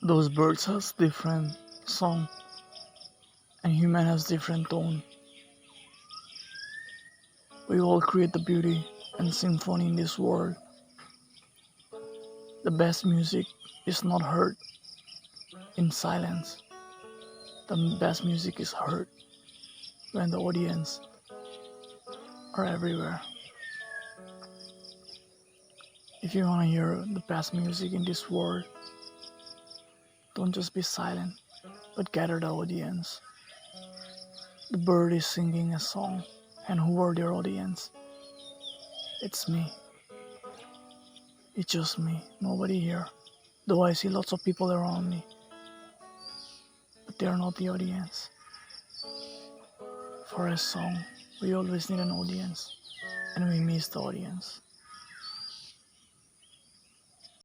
Those birds has different song and human has different tone. We all create the beauty and symphony in this world. The best music is not heard in silence. The best music is heard when the audience are everywhere. If you want to hear the best music in this world, don't just be silent, but gather the audience. The bird is singing a song, and who are their audience? It's me. It's just me, nobody here. Though I see lots of people around me, but they are not the audience. For a song, we always need an audience, and we miss the audience.